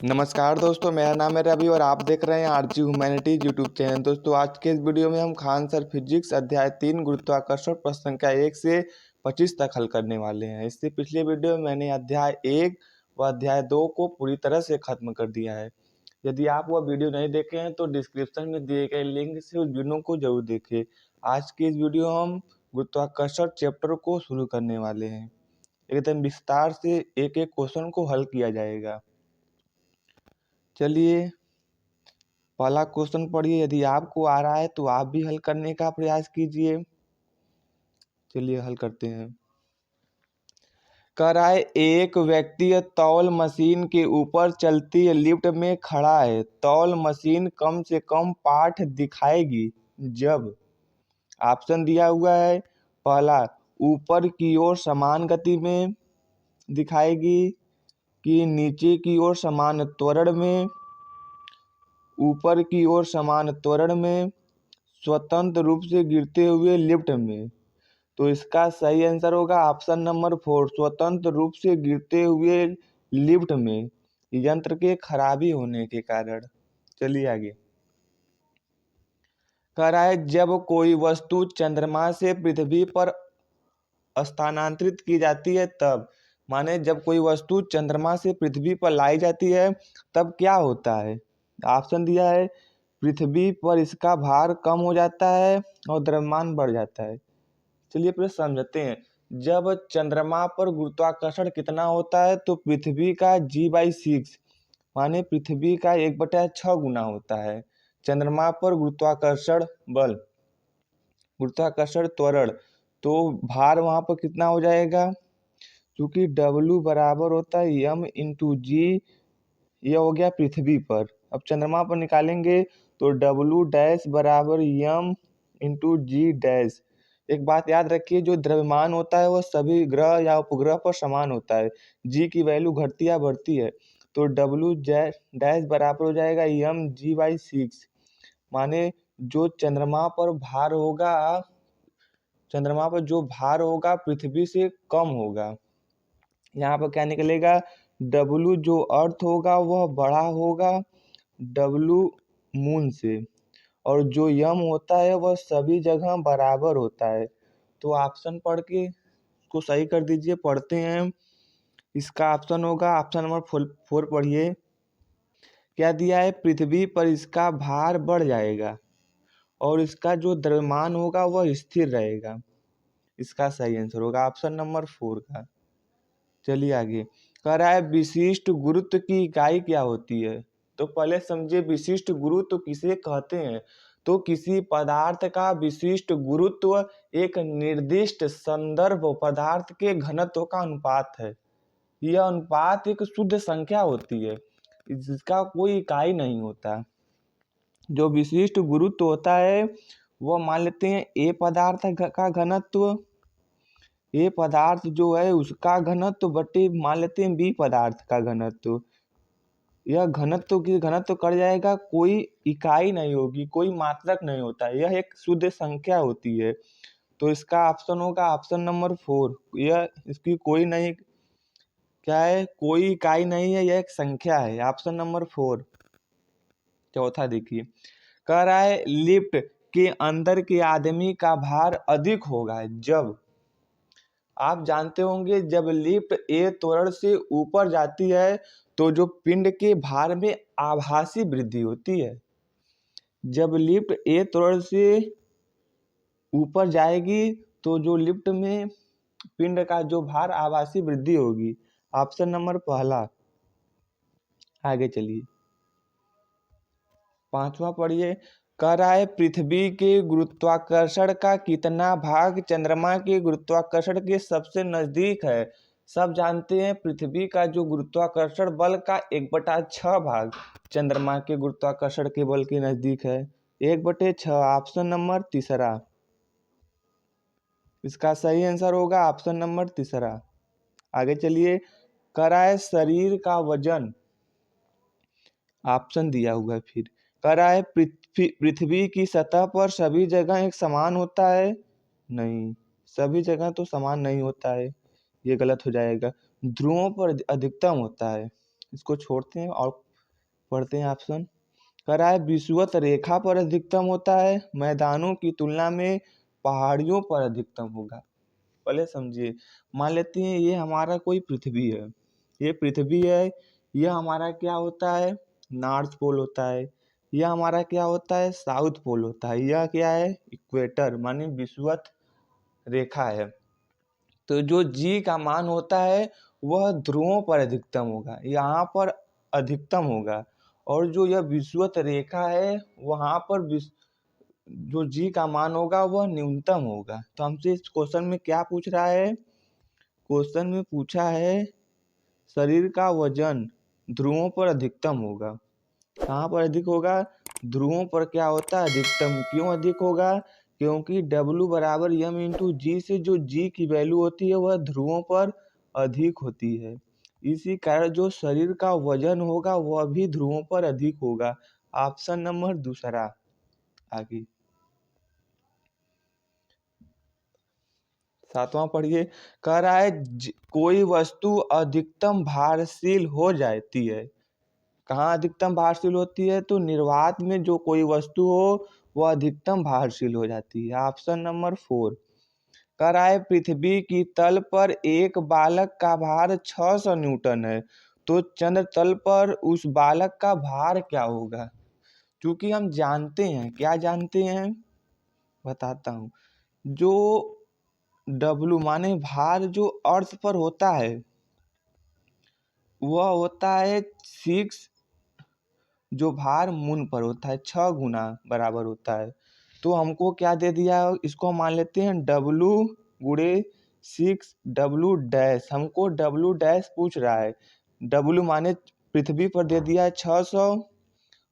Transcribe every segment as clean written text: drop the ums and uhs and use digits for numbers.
नमस्कार दोस्तों, मेरा नाम है रवि और आप देख रहे हैं आरजी ह्यूमैनिटीज यूट्यूब चैनल। दोस्तों, आज के इस वीडियो में हम खान सर फिजिक्स अध्याय 3 गुरुत्वाकर्षण प्रश्न संख्या 1 से 25 तक हल करने वाले हैं। इससे पिछले वीडियो में मैंने अध्याय 1 व अध्याय 2 को पूरी तरह से खत्म कर दिया है। यदि आप वह वीडियो नहीं देखे हैं तो डिस्क्रिप्शन में दिए गए लिंक से उस वीडियो को जरूर देखें। आज की इस वीडियो हम गुरुत्वाकर्षण चैप्टर को शुरू करने वाले हैं। एकदम विस्तार से एक एक क्वेश्चन को हल किया जाएगा। चलिए पहला क्वेश्चन पढ़िए। यदि आपको आ रहा है तो आप भी हल करने का प्रयास कीजिए। चलिए हल करते हैं। कह रहा है, एक व्यक्ति तौल मशीन के ऊपर चलती लिफ्ट में खड़ा है। तौल मशीन कम से कम पाठ दिखाएगी जब। ऑप्शन दिया हुआ है। पहला, ऊपर की ओर समान गति में दिखाएगी, कि नीचे की ओर समान त्वरण में, ऊपर की ओर समान त्वरण में, स्वतंत्र रूप से गिरते हुए लिफ्ट में। तो इसका सही आंसर होगा ऑप्शन नंबर 4, स्वतंत्र रूप से गिरते हुए लिफ्ट में, यंत्र के खराबी होने के कारण। चलिए आगे। कह रहा है, जब कोई वस्तु चंद्रमा से पृथ्वी पर स्थानांतरित की जाती है तब। माने जब कोई वस्तु चंद्रमा से पृथ्वी पर लाई जाती है तब क्या होता है। ऑप्शन दिया है, पृथ्वी पर इसका भार कम हो जाता है और द्रव्यमान बढ़ जाता है। चलिए फिर समझते हैं। जब चंद्रमा पर गुरुत्वाकर्षण कितना होता है तो पृथ्वी का G/6 माने पृथ्वी का 1/6 गुना होता है। चंद्रमा पर गुरुत्वाकर्षण बल, गुरुत्वाकर्षण त्वरण, तो भार वहां पर कितना हो जाएगा, क्योंकि W बराबर होता है m/g। यह हो गया पृथ्वी पर। अब चंद्रमा पर निकालेंगे तो W' बराबर m/g'। एक बात याद रखिए, जो द्रव्यमान होता है वह सभी ग्रह या उपग्रह पर समान होता है। g की वैल्यू घटती या बढ़ती है। तो W' बराबर हो जाएगा mg/6। माने जो चंद्रमा पर जो भार होगा पृथ्वी से कम होगा। यहाँ पर क्या निकलेगा, W जो अर्थ होगा वह बड़ा होगा W मून से, और जो यम होता है वह सभी जगह बराबर होता है। तो ऑप्शन पढ़ के इसको सही कर दीजिए। पढ़ते हैं। इसका ऑप्शन होगा ऑप्शन नंबर 4 पढ़िए। क्या दिया है, पृथ्वी पर इसका भार बढ़ जाएगा और इसका जो द्रव्यमान होगा वह स्थिर रहेगा। इसका सही आंसर होगा ऑप्शन नंबर 4 का। चलिए आगे। कह रहा है, विशिष्ट गुरुत्व की इकाई क्या होती है। तो पहले समझिए विशिष्ट गुरुत्व किसे कहते हैं। तो किसी पदार्थ का विशिष्ट गुरुत्व एक निर्दिष्ट संदर्भ पदार्थ के घनत्व का अनुपात है। यह अनुपात एक शुद्ध संख्या होती है, जिसका कोई इकाई नहीं होता। जो विशिष्ट गुरुत्व होता है वह मान लेते हैं ए पदार्थ का घनत्व, ए पदार्थ जो है उसका घनत्व बटे मान लेते हैं बी पदार्थ का घनत्व। यह घनत्व कट जाएगा, कोई इकाई नहीं होगी, कोई मात्रक नहीं होता, यह एक शुद्ध संख्या होती है। तो इसका ऑप्शन होगा ऑप्शन नंबर 4। यह इसकी कोई नहीं, क्या है, कोई इकाई नहीं है, यह एक संख्या है। Option number 4। चौथा देखिए। कह रहा है, लिफ्ट के अंदर के आदमी का भार अधिक होगा जब। आप जानते होंगे जब लिफ्ट ए त्वरण से ऊपर जाती है तो जो पिंड के भार में आभासी वृद्धि होती है। जब लिफ्ट ए त्वरण से ऊपर जाएगी तो जो लिफ्ट में पिंड का जो भार आभासी वृद्धि होगी। ऑप्शन नंबर पहला। आगे चलिए। पांचवा पढ़िए। कह रहा है, पृथ्वी के गुरुत्वाकर्षण का कितना भाग चंद्रमा के गुरुत्वाकर्षण के सबसे नजदीक है। सब जानते हैं पृथ्वी का जो गुरुत्वाकर्षण बल का 1/6 भाग चंद्रमा के गुरुत्वाकर्षण के बल के नजदीक है। 1/6। ऑप्शन नंबर तीसरा। इसका सही आंसर होगा ऑप्शन नंबर तीसरा। आगे चलिए। कह रहा है, शरीर का वजन। ऑप्शन दिया हुआ है फिर। कह रहा है, पृथ्वी की सतह पर सभी जगह एक समान होता है। नहीं, सभी जगह तो समान नहीं होता है, ये गलत हो जाएगा। ध्रुवों पर अधिकतम होता है। इसको छोड़ते हैं और पढ़ते हैं ऑप्शन। कह रहा है विषुवत रेखा पर अधिकतम होता है, मैदानों की तुलना में पहाड़ियों पर अधिकतम होगा। पहले समझिए, मान लेते हैं ये हमारा कोई पृथ्वी है, ये पृथ्वी है, यह हमारा क्या होता है, नॉर्थ पोल होता है, यह हमारा क्या होता है, साउथ पोल होता है, यह क्या है, इक्वेटर माने विषुवत रेखा है। तो जो जी का मान होता है वह ध्रुवों पर अधिकतम होगा, यहाँ पर अधिकतम होगा, और जो यह विषुवत रेखा है वहाँ पर जो जी का मान होगा वह न्यूनतम होगा। तो हमसे इस क्वेश्चन में क्या पूछ रहा है, क्वेश्चन में पूछा है शरीर का वजन ध्रुवों पर अधिकतम होगा। कहाँ पर अधिक होगा, ध्रुवों पर क्या होता है, अधिकतम। क्यों अधिक होगा, क्योंकि W बराबर यम इंटू जी से जो जी की वैल्यू होती है वह ध्रुवों पर अधिक होती है। इसी कारण जो शरीर का वजन होगा वह भी ध्रुवों पर अधिक होगा। ऑप्शन नंबर दूसरा। आगे 7वां पढ़िए। कह रहा है कोई वस्तु अधिकतम भारशील हो जाती है। कहाँ अधिकतम भारशील होती है, तो निर्वात में जो कोई वस्तु हो वह अधिकतम भारशील हो जाती है। Option number 4। कह रहा है पृथ्वी की तल पर एक बालक का भार 600 न्यूटन है, तो चंद्र तल पर उस बालक का भार क्या होगा। क्योंकि हम जानते हैं, क्या जानते हैं, बताता हूँ। जो W माने भार जो अर्थ पर होता है वह होता है 6, जो भार मून पर होता है 6 गुना बराबर होता है। तो हमको क्या दे दिया है, इसको मान लेते हैं W गुणे 6 W डैश, हमको W डैश पूछ रहा है। W माने पृथ्वी पर दे दिया है 600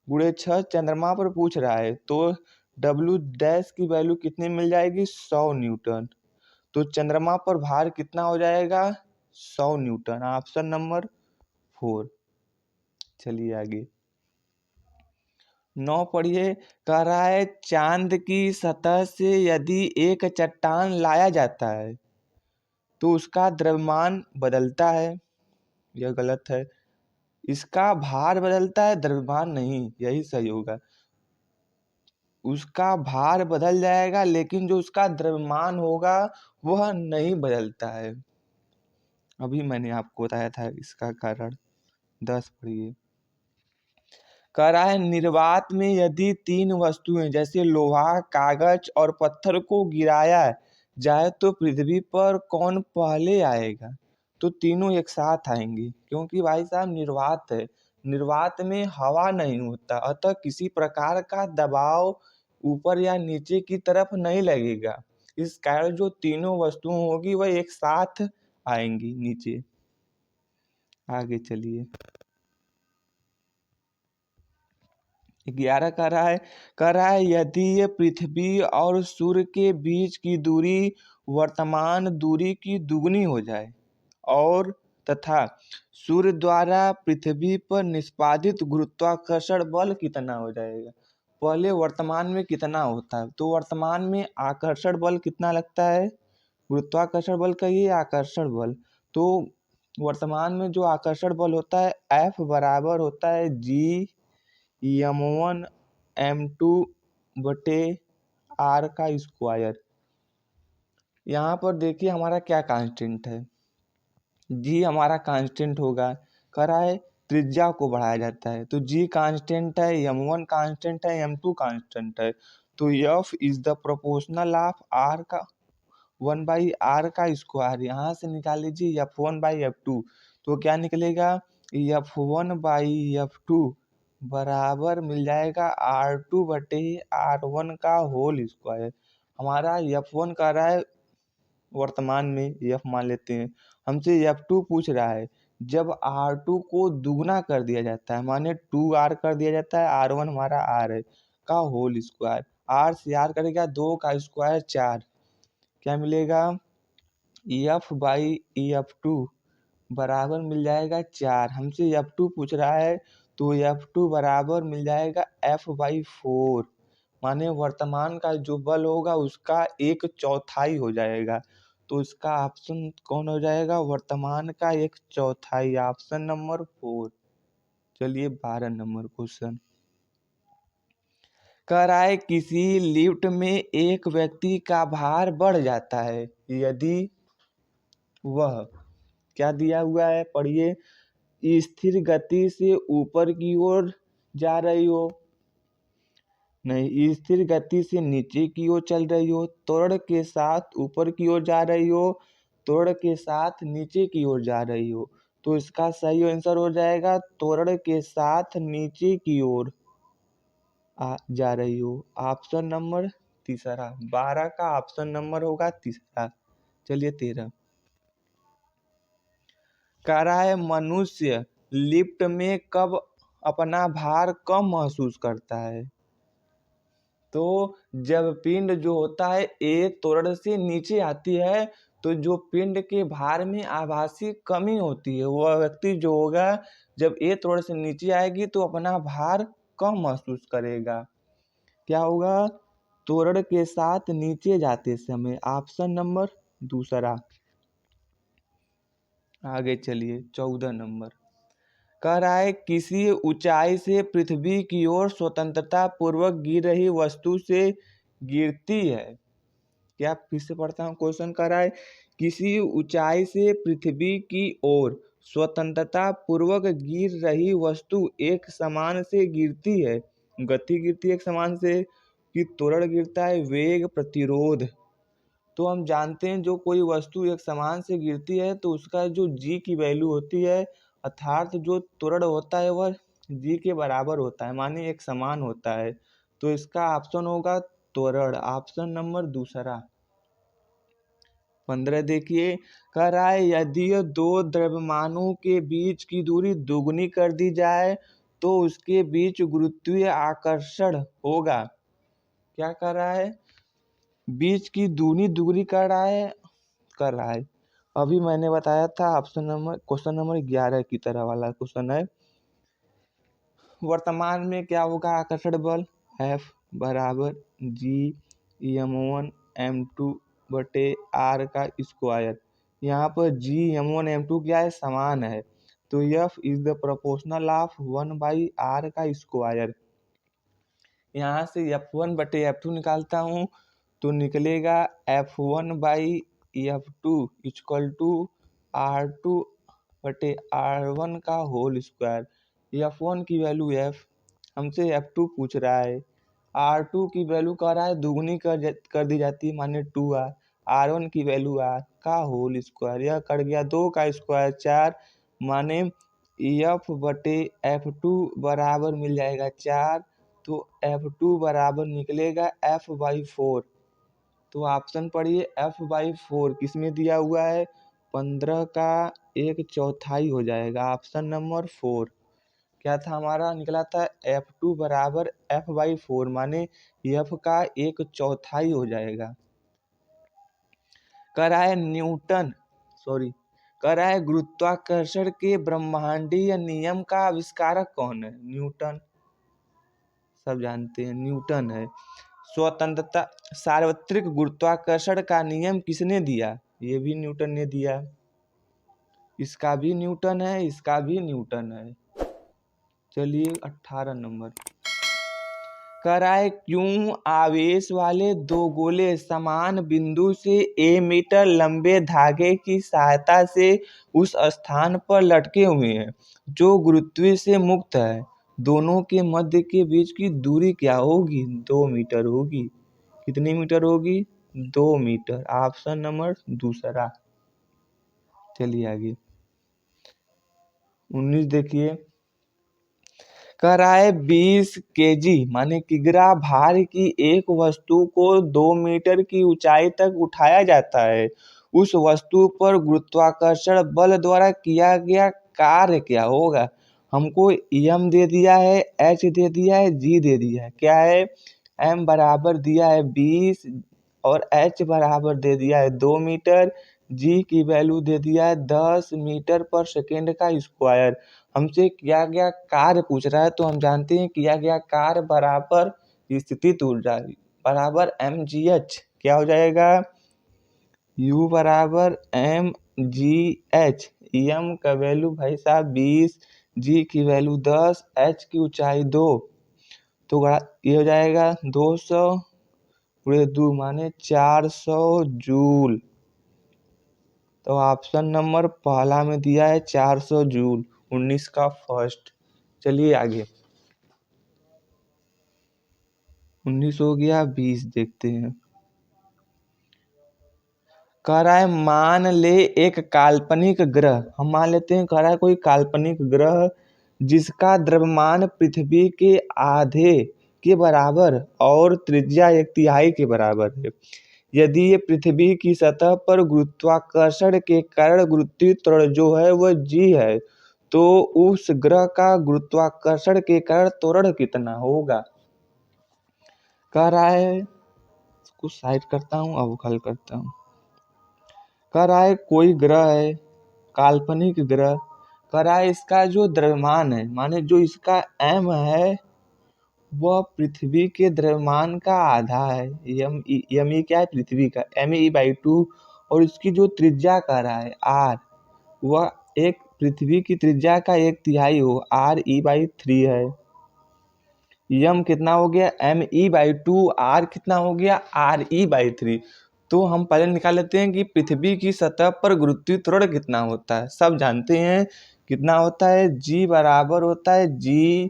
गुणे 6, चंद्रमा पर पूछ रहा है, तो W डैश की वैल्यू कितनी मिल जाएगी, 100 न्यूटन। तो चंद्रमा पर भार कितना हो जाएगा, 100 न्यूटन। Option number 4। चलिए आगे 9 पढ़िए। कह रहा है चांद की सतह से यदि एक चट्टान लाया जाता है तो उसका द्रव्यमान बदलता है, यह गलत है। इसका भार बदलता है, द्रव्यमान नहीं, यही सही होगा। उसका भार बदल जाएगा लेकिन जो उसका द्रव्यमान होगा वह नहीं बदलता है। अभी मैंने आपको बताया था इसका कारण। 10 पढ़िए। कह रहा है निर्वात में यदि 3 वस्तुएं जैसे लोहा, कागज और पत्थर को गिराया जाए तो पृथ्वी पर कौन पहले आएगा। तो तीनों एक साथ आएंगे, क्योंकि भाई साहब निर्वात है, निर्वात में हवा नहीं होता, अतः किसी प्रकार का दबाव ऊपर या नीचे की तरफ नहीं लगेगा। इस कारण जो तीनों वस्तुएं होगी वह एक साथ आएंगी नीचे। आगे चलिए 11 कह रहा है यदि ये पृथ्वी और सूर्य के बीच की दूरी वर्तमान दूरी की दुगनी हो जाए और तथा सूर्य द्वारा पृथ्वी पर निष्पादित गुरुत्वाकर्षण बल कितना हो जाएगा। पहले वर्तमान में कितना होता है, तो वर्तमान में आकर्षण बल कितना लगता है, गुरुत्वाकर्षण बल का ये आकर्षण बल। तो वर्तमान में जो आकर्षण बल होता है F बराबर होता है G m1 बटे r का स्क्वायर। यहाँ पर देखिए हमारा क्या कांस्टेंट है, जी हमारा कांस्टेंट होगा। कह रहा है त्रिज्या को बढ़ाया जाता है, तो जी कांस्टेंट है, m1 कांस्टेंट है, m2 कांस्टेंट है। तो f is the proportional of r का 1/r का स्क्वायर। यहाँ से निकाल लीजिए f1/f2, तो क्या निकलेगा, f1/f2 बराबर मिल जाएगा r2 बटे r1 का होल स्क्वायर। हमारा f1 का रहा है वर्तमान में, f मान लेते हैं, हमसे f2 पूछ रहा है। जब r2 को दुगना कर दिया जाता है माने 2r कर दिया जाता है, r1 हमारा r है का होल स्क्वायर, r से r करेगा 2 का स्क्वायर 4, क्या मिलेगा, f/f2 बराबर मिल जाएगा 4। हमसे f2 पूछ रहा है तो f2 बराबर मिल जाएगा f/4, माने वर्तमान का जो बल होगा उसका 1/4 हो जाएगा। तो इसका ऑप्शन कौन हो जाएगा, वर्तमान का 1/4। Option number 4। चलिए 12 नंबर क्वेश्चन। कह रहा है किसी लिफ्ट में एक व्यक्ति का भार बढ़ जाता है यदि वह, क्या दिया हुआ है पढ़िए, स्थिर गति से ऊपर की ओर जा रही हो, नहीं स्थिर गति से नीचे की ओर चल रही हो, त्वरण के साथ ऊपर की ओर जा रही हो, त्वरण के साथ नीचे की ओर जा रही हो। तो इसका सही आंसर हो जाएगा त्वरण के साथ नीचे की ओर जा रही हो। ऑप्शन नंबर तीसरा, 12 का ऑप्शन नंबर होगा तीसरा। चलिए 13। कह रहा है मनुष्य लिफ्ट में कब अपना भार कम महसूस करता है। तो जब पिंड जो होता है ए त्वरण से नीचे आती है तो जो पिंड के भार में आभासी कमी होती है वह व्यक्ति जो होगा जब ए त्वरण से नीचे आएगी तो अपना भार कम महसूस करेगा। क्या होगा, त्वरण के साथ नीचे जाते समय। ऑप्शन नंबर दूसरा। आगे चलिए 14 नंबर। कह रहा है किसी ऊंचाई से पृथ्वी की ओर स्वतंत्रता पूर्वक गिर रही वस्तु से गिरती है। क्या, फिर से पढ़ता हूँ क्वेश्चन। कह रहा है किसी ऊंचाई से पृथ्वी की ओर स्वतंत्रता पूर्वक गिर रही वस्तु एक समान से गिरती है। गति गिरती है एक समान से कि त्वरण गिरता है, वेग, प्रतिरोध। तो हम जानते हैं जो कोई वस्तु एक समान से गिरती है तो उसका जो जी की वैल्यू होती है अर्थात जो त्वरण होता है वह जी के बराबर होता है, माने एक समान होता है। तो इसका ऑप्शन होगा त्वरण, ऑप्शन नंबर दूसरा। 15 देखिए। कह रहा है यदि दो द्रव्यमानों के बीच की दूरी दोगुनी कर दी जाए तो उसके बीच गुरुत्वीय आकर्षण होगा। क्या कर रहा है, बीच की दूरी दुगनी कर रहा है। अभी मैंने बताया था ऑप्शन नंबर क्वेश्चन नंबर 11 की तरह वाला क्वेश्चन है। वर्तमान में क्या होगा आकर्षण बल, F बराबर G m1m2/r का स्क्वायर। यहाँ पर G m1m2 क्या है, समान है, तो F is the proportional of 1/r का स्क्वायर। यहाँ से F1/F2 निकालता हूँ तो निकलेगा F1/F2 इक्वल टू R2/R1 का होल स्क्वायर। F1 की वैल्यू F, हमसे F2 पूछ रहा है, R2 की वैल्यू कह रहा है दुगनी कर दी जाती है माने 2R, R1 की वैल्यू R का होल स्क्वायर। यह कर गया 2 का स्क्वायर 4 माने F/F2 बराबर मिल जाएगा 4। तो F2 बराबर निकलेगा F/4। तो ऑप्शन पढ़िए F/4 किसमें दिया हुआ है, 15 का 1/4 हो जाएगा, ऑप्शन नंबर 4। क्या था हमारा, निकला था F2 बराबर F/4 माने F का 1/4 हो जाएगा। कह रहा है गुरुत्वाकर्षण के ब्रह्मांडीय नियम का आविष्कारक कौन है। न्यूटन, सब जानते हैं न्यूटन है। स्वतंत्रता सार्वत्रिक गुरुत्वाकर्षण का नियम किसने दिया, ये भी न्यूटन ने दिया। इसका भी न्यूटन है, इसका भी न्यूटन है। चलिए 18 नंबर। कह रहा है क्यों आवेश वाले दो गोले समान बिंदु से a मीटर लंबे धागे की सहायता से उस स्थान पर लटके हुए हैं जो गुरुत्व से मुक्त है। दोनों के मध्य के बीच की दूरी क्या होगी, 2 मीटर होगी। कितनी मीटर होगी, 2 मीटर, ऑप्शन नंबर दूसरा। चलिए आगे 19 देखिए। कह रहा है 20 kg माने किग्रा भार की एक वस्तु को 2 मीटर की ऊंचाई तक उठाया जाता है। उस वस्तु पर गुरुत्वाकर्षण बल द्वारा किया गया कार्य क्या होगा। हमको m दे दिया है, h दे दिया है, g दे दिया है। क्या है, m बराबर दिया है 20 और h बराबर दे दिया है 2 मीटर, g की वैल्यू दे दिया है 10 मीटर पर सेकेंड का स्क्वायर। हमसे किया गया कार्य पूछ रहा है तो हम जानते हैं किया गया कार्य बराबर स्थितिज ऊर्जा बराबर mgh। क्या हो जाएगा, U बराबर mgh। m का वैल्यू भाई साहब 20, जी की वैल्यू 10, एच की ऊंचाई 2, तो ये हो जाएगा 200 पूरे 2 माने 400 जूल। तो ऑप्शन नंबर पहला में दिया है 400 जूल, 19 का फर्स्ट। चलिए आगे, 19 हो गया, 20 देखते हैं। कह रहा है मान ले एक काल्पनिक ग्रह, हम मान लेते हैं, कह रहा है कोई काल्पनिक ग्रह जिसका द्रव्यमान पृथ्वी के आधे के बराबर और त्रिज्या 1/3 के बराबर है। यदि ये पृथ्वी की सतह पर गुरुत्वाकर्षण के कारण गुरुत्वीय त्वरण जो है वह g है, तो उस ग्रह का गुरुत्वाकर्षण के कारण त्वरण कितना होगा। कह रहा है, इसको साइड करता हूँ, अब हल करता हूँ। कह रहा है कोई ग्रह है, काल्पनिक ग्रह, कह रहा है इसका जो द्रव्यमान है, माने जो इसका m है वह पृथ्वी के द्रव्यमान का आधा है। यम क्या है, पृथ्वी का, me/2, और इसकी जो त्रिज्या कह रहा है r, वह एक पृथ्वी की त्रिज्या का 1/3 हो, re/3 है। यम कितना हो गया, me/2, r कितना हो गया, re/3। तो हम पहले निकाल लेते हैं कि पृथ्वी की सतह पर गुरुत्वीय त्वरण कितना होता है। सब जानते हैं कितना होता है, g बराबर होता है g/e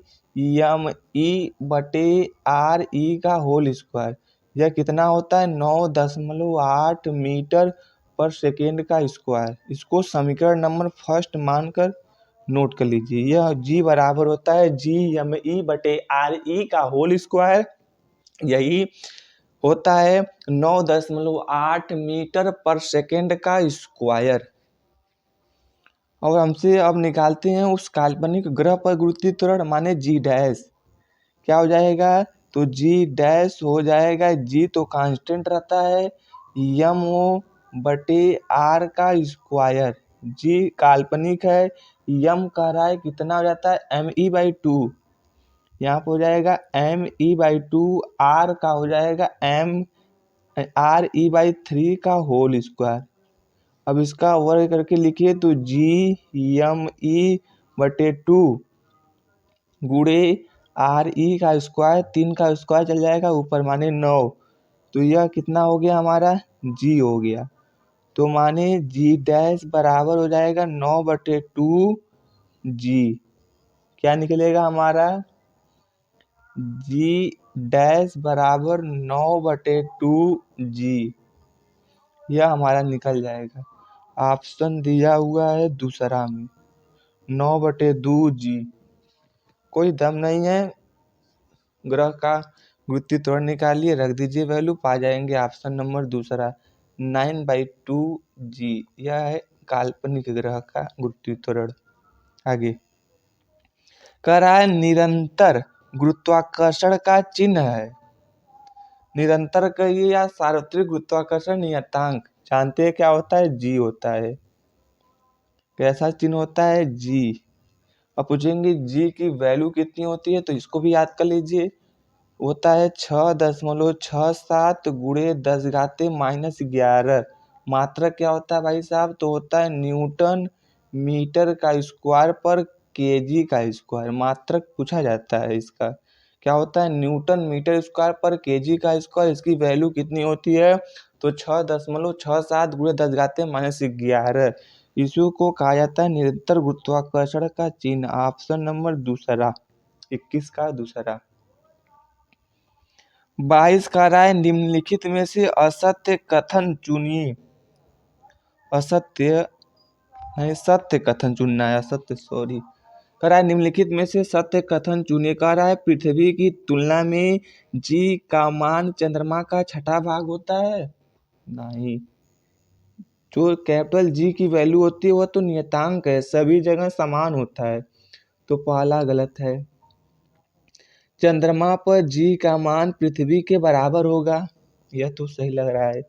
का होल स्क्वायर। यह कितना होता है, 9.8 मीटर पर सेकेंड का स्क्वायर। इसको समीकरण नंबर फर्स्ट मानकर नोट कर लीजिए। यह g बराबर होता है g/e का होल स्क्वायर, यही होता है 9.8 मीटर पर सेकेंड का स्क्वायर। और हमसे अब निकालते हैं उस काल्पनिक ग्रह पर गुरुत्वीय त्वरण, माने g डैश। क्या हो जाएगा, तो g डैश हो जाएगा, g तो कांस्टेंट रहता है, m/r का स्क्वायर। g काल्पनिक है, m कह रहा है कितना हो जाता है, me/2। यहाँ पर हो जाएगा me/2, r का हो जाएगा re/3 का होल स्क्वायर। अब इसका वर्ग करके लिखिए तो g/2 गुणे re का स्क्वायर, 3 का स्क्वायर चल जाएगा ऊपर, माने 9। तो यह कितना हो गया हमारा, g हो गया। तो माने g डैश बराबर हो जाएगा 9/2 g। क्या निकलेगा हमारा, g डैश बराबर 9/2 g। यह हमारा निकल जाएगा। ऑप्शन दिया हुआ है दूसरा में 9/2 g। कोई दम नहीं है, ग्रह का गुरुत्वीय त्वरण निकालिए, रख दीजिए वैल्यू, पा जाएंगे ऑप्शन नंबर दूसरा 9/2 g। यह है काल्पनिक ग्रह का गुरुत्वीय त्वरण। आगे कह रहा है निरंतर गुरुत्वाकर्षण का चिन्ह है। निरंतर कहिए या सार्वत्रिक गुरुत्वाकर्षण नियतांक, जानते हैं क्या होता है, g होता है। कैसा चिन्ह होता है, g। अब पूछेंगे g की वैल्यू कितनी होती है, तो इसको भी याद कर लीजिए, होता है 6.67 गुणे 10⁻⁻11। मात्रक क्या होता है भाई साहब, तो होता है न्यूटन मीटर का स्क्वायर पर केजी का स्क्वायर। मात्रक पूछा जाता है इसका, क्या होता है, न्यूटन मीटर स्क्वायर पर केजी का स्क्वायर। इसकी वैल्यू कितनी होती है, तो 6.67 गुणे 10⁻11। इसी को कहा जाता है निरंतर गुरुत्वाकर्षण का चिन्ह। ऑप्शन नंबर दूसरा, 21 का दूसरा। 22 कह रहा है निम्नलिखित में से असत्य कथन चुनिए। असत्य नहीं, सत्य कथन चुनना है, असत्य सॉरी। कह रहा है निम्नलिखित में से सत्य कथन चुनिए। कह रहा है पृथ्वी की तुलना में g का मान चंद्रमा का 6ठा भाग होता है, नहीं। जो कैपिटल G की वैल्यू होती है वह तो नियतांक है, सभी जगह समान होता है, तो पहला गलत है। चंद्रमा पर g का मान पृथ्वी के बराबर होगा, यह तो सही लग रहा है।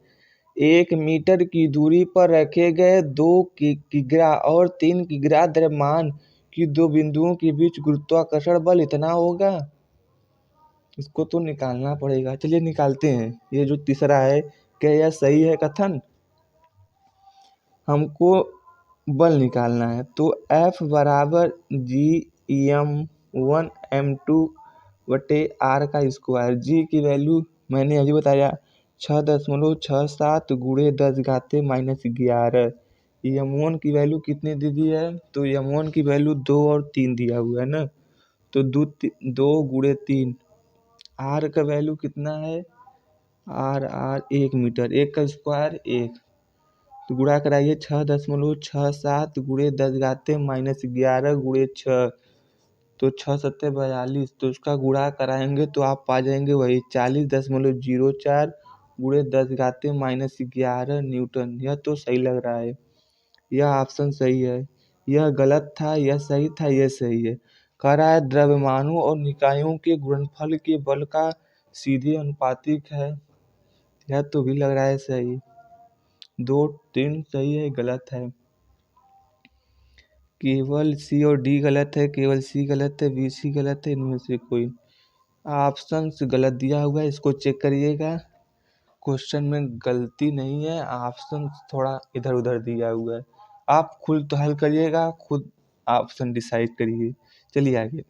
1 मीटर की दूरी पर रखे गए 2 किग्रा और 3 किग्रा द्रव्यमान की 2 बिंदुओं के बीच गुरुत्वाकर्षण बल इतना होगा। इसको तो निकालना पड़ेगा, चलिए निकालते हैं। ये जो तीसरा है, क्या यह सही है कथन। हमको बल निकालना है। तो F बराबर G/m1m2/r का स्क्वायर। G की वैल्यू मैंने अभी बताया 6.67 गुणे 10⁻−11। m1 की वैल्यू कितनी दे दी है? तो m1 की वैल्यू 2 और 3 दिया हुआ है ना, तो 2 गुणे 3। r का वैल्यू कितना है? r 1 मीटर, 1 का स्क्वायर 1, तो गुणा कराइए 6.67 गुणे 10⁻−11 गुणे 6, तो 6×7=42, तो उसका गुणा कराएंगे तो आप पा जाएंगे वही 40.04 गुणे 10⁻−11 न्यूटन। यह तो सही लग रहा है, यह ऑप्शन सही है। यह गलत था, यह सही था, यह सही है। कह रहा है द्रव्यमानों और निकायों के गुणनफल के बल का सीधे अनुपातिक है। यह तो भी लग रहा है सही। 2 3 सही है, गलत है। केवल सी और डी गलत है, केवल सी गलत है, बी सी गलत है, इनमें से कोई ऑप्शन गलत दिया हुआ है, इसको चेक करिएगा। क्वेश्चन में गलती नहीं है, ऑप्शन थोड़ा इधर उधर दिया हुआ है। आप खुद तो हल करिएगा, खुद ऑप्शन डिसाइड करिए। चलिए आगे।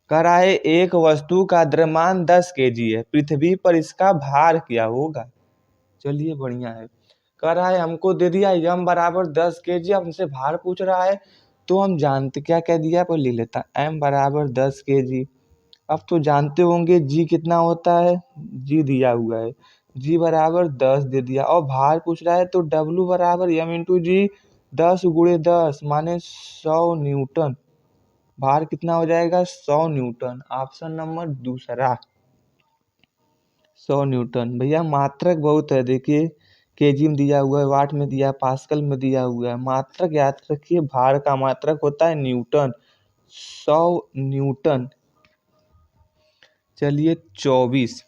कह रहा है एक वस्तु का द्रव्यमान 10 kg है, पृथ्वी पर इसका भार क्या होगा? चलिए बढ़िया है। कह रहा है हमको दे दिया m बराबर 10 kg, अब हमसे भार पूछ रहा है, तो हम जानते क्या कह दिया पर ले लेता m बराबर 10 kg। अब तो जानते होंगे g कितना होता है, g दिया हुआ है, g बराबर 10 दे दिया, और भार पूछ रहा है तो w बराबर m इंटू जी 10 गुणे 10 माने 100 न्यूटन। भार कितना हो जाएगा? 100 न्यूटन। ऑप्शन नंबर दूसरा 100 न्यूटन। भैया मात्रक बहुत है, देखिए केजी में दिया हुआ है, वाट में दिया, पास्कल में दिया हुआ है। मात्रक याद रखिए, भार का मात्रक होता है न्यूटन, 100 न्यूटन। चलिए 24।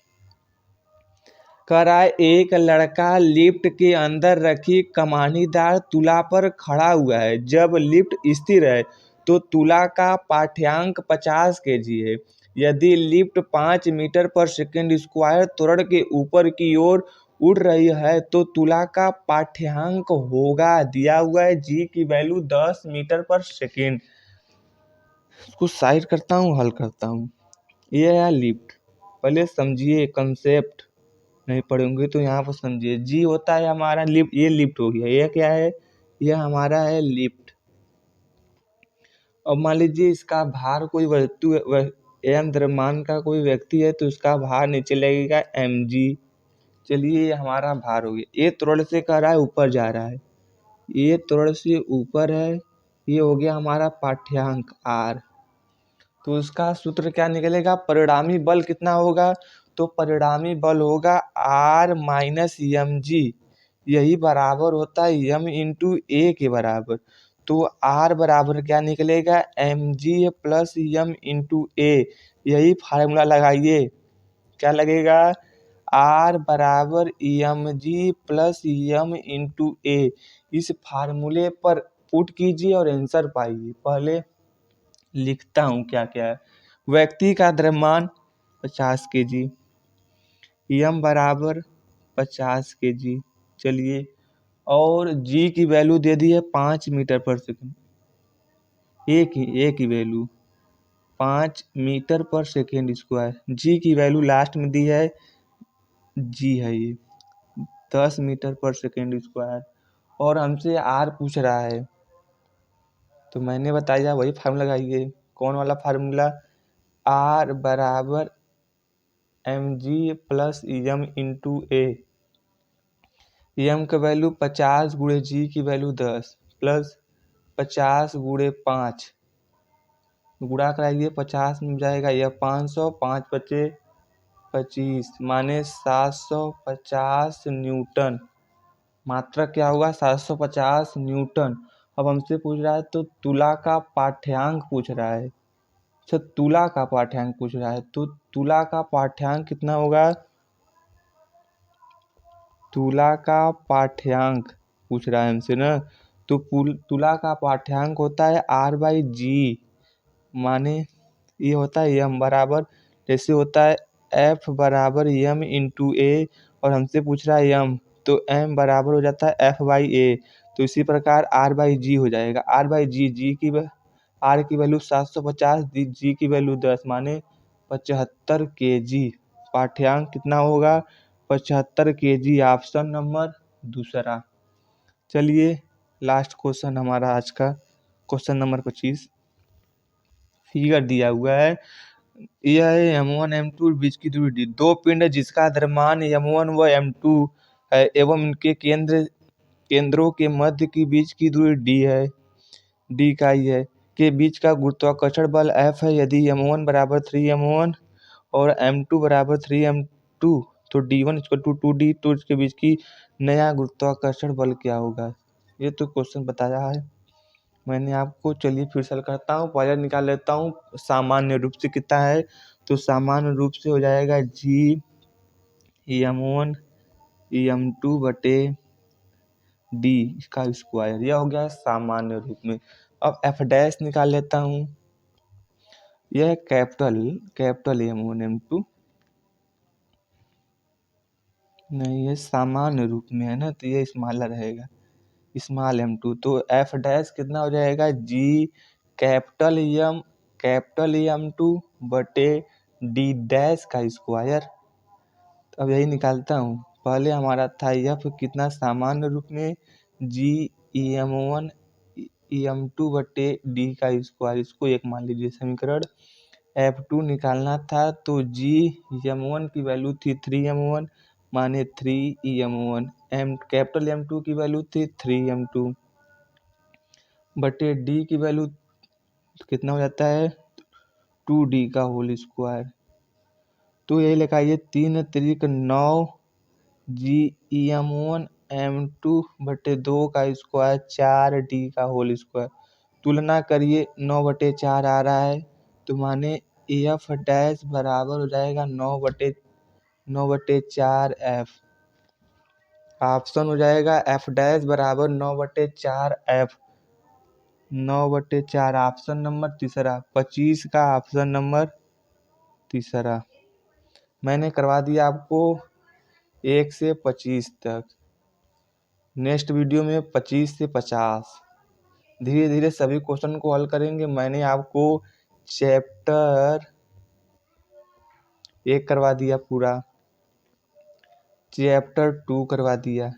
कह रहा है एक लड़का लिफ्ट के अंदर रखी कमानीदार तुला पर खड़ा हुआ है। जब लिफ्ट स्थिर है तो तुला का पाठ्यांक 50 kg है। यदि लिफ्ट 5 मीटर पर सेकेंड स्क्वायर त्वरण के ऊपर की ओर उड़ रही है तो तुला का पाठ्यांक होगा, दिया हुआ है जी की वैल्यू 10 मीटर पर सेकेंड। इसको साइड करता हूँ, हल करता हूँ। ये है लिफ्ट, पहले समझिए कंसेप्ट, नहीं पढ़ेंगे तो यहाँ पर समझिए। जी होता है हमारा लिफ्ट, ये लिफ्ट हो गया, ये क्या है? ये हमारा है लिफ्ट। अब मान लीजिए इसका भार कोई वस्तु एम द्रव्यमान का कोई व्यक्ति है तो इसका भार नीचे लगेगा mg। चलिए ये हमारा भार हो गया। ये त्वरण से कह रहा है ऊपर जा रहा है, ये त्वरण से ऊपर है, ये हो गया हमारा पाठ्यांक r। तो इसका सूत्र क्या निकलेगा? परिणामी बल कितना होगा? तो परिणामी बल होगा r माइनस mg, यही बराबर होता है m इंटू ए के बराबर। तो r बराबर क्या निकलेगा? mg प्लस m इंटू ए, यही फार्मूला लगाइए। क्या लगेगा? r बराबर mg प्लस m इंटू ए। इस फार्मूले पर पुट कीजिए और आंसर पाइए। पहले लिखता हूँ क्या क्या है। व्यक्ति का द्रव्यमान 50 kg, m बराबर 50 kg। चलिए, और g की वैल्यू दे दी है 5 मीटर पर सेकंड, ए की वैल्यू 5 मीटर पर सेकेंड स्क्वायर। g की वैल्यू लास्ट में दी है, g है ये 10 मीटर पर सेकेंड स्क्वायर, और हमसे r पूछ रहा है तो मैंने बताया वही फार्मूला लगाइए। कौन वाला फार्मूला? r बराबर mg प्लस m इंटू ए। m का वैल्यू 50 गुणे g की वैल्यू 10 प्लस 50 गुणे 5, गुणा कराइए 50 में जाएगा यह 500, 5 बचे 25 माने 750 न्यूटन। मात्रक क्या होगा? 750 न्यूटन। अब हमसे पूछ रहा है तो तुला का पाठ्यांक पूछ रहा है। अच्छा, तुला का पाठ्यांक पूछ रहा है तो तुला का पाठ्यांक कितना होगा? तुला का पाठ्यांक पूछ रहा है हमसे ना, तो तुला का पाठ्यांक होता है r/g, माने ये होता है m बराबर, जैसे होता है f बराबर m इंटू ए, और हमसे पूछ रहा है m, तो m बराबर हो जाता है f/a। तो इसी प्रकार r बाई जी हो जाएगा। r बाई जी r की वैल्यू 750, जी की वैल्यू 10 माने 75 kg। पाठ्यांक कितना होगा? 75 kg। ऑप्शन नंबर दूसरा। चलिए लास्ट क्वेश्चन हमारा आज का क्वेश्चन नंबर 25। फिगर दिया हुआ है, यह है m1 m2 बीच की दूरी d। दो पिंड जिसका द्रव्यमान m1 व m2 है एवं इनके केंद्रों के मध्य की बीच की दूरी d है, d इकाई है, के बीच का गुरुत्वाकर्षण बल F है। यदि m1 बराबर 3m1 और m2 बराबर 3m2 तो d1 = 2d, तो इसके बीच की नया गुरुत्वाकर्षण बल क्या होगा? ये तो क्वेश्चन बताया है मैंने आपको। चलिए फिर से करता हूँ, पहले निकाल लेता हूँ सामान्य रूप से कितना है। तो सामान्य रूप से हो जाएगा g m1 m2 बटे d का स्क्वायर। यह हो गया सामान्य रूप में। अब f डैश निकाल लेता हूँ। यह कैपिटल m1 m2 नहीं, ये सामान्य रूप में है ना, तो ये स्मॉलर रहेगा, स्मॉल m2। तो f डैश कितना हो जाएगा? g कैपिटल M2 बटे d डैश का स्क्वायर। अब यही निकालता हूँ। पहले हमारा था f कितना सामान्य रूप में g m1 m2 बटे d का स्क्वायर, इसको एक मान लीजिए समीकरण। f2 निकालना था तो g m1 की वैल्यू थी 3m1 माने 3m1, कैपिटल M2 की वैल्यू थी 3m2 बटे d की वैल्यू कितना हो जाता है? 2d का होल स्क्वायर। तो यही लिखाइए 3 त्रिक 9 g m1 m2 बटे 2 का स्क्वायर 4d का होल स्क्वायर। तुलना करिए 9 बटे 4 आ रहा है, तो माने f डैश बराबर हो जाएगा 9 बटे 4 f। ऑप्शन हो जाएगा f डैश बराबर 9 बटे 4 f, 9 बटे 4। ऑप्शन नंबर तीसरा, 25 का ऑप्शन नंबर तीसरा। मैंने करवा दिया आपको 1 से 25 तक। नेक्स्ट वीडियो में 25 से 50 धीरे धीरे सभी क्वेश्चन को हल करेंगे। मैंने आपको चैप्टर 1 करवा दिया पूरा, चैप्टर 2 करवा दिया,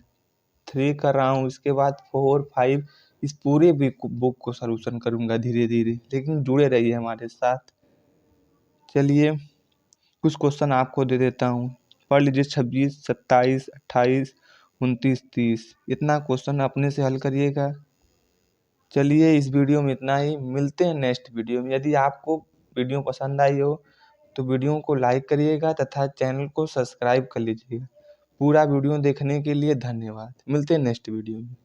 3 कर रहा हूँ, इसके बाद 4, 5 इस पूरे बुक को सॉल्यूशन करूँगा धीरे धीरे, लेकिन जुड़े रहिए हमारे साथ। चलिए कुछ क्वेश्चन आपको दे देता हूँ, पढ़ लीजिए। 26, 27, 28, 29, 30 इतना क्वेश्चन अपने से हल करिएगा। चलिए इस वीडियो में इतना ही, मिलते हैं नेक्स्ट वीडियो में। यदि आपको वीडियो पसंद आई हो तो वीडियो को लाइक करिएगा तथा चैनल को सब्सक्राइब कर लीजिएगा। पूरा वीडियो देखने के लिए धन्यवाद। मिलते हैं नेक्स्ट वीडियो में।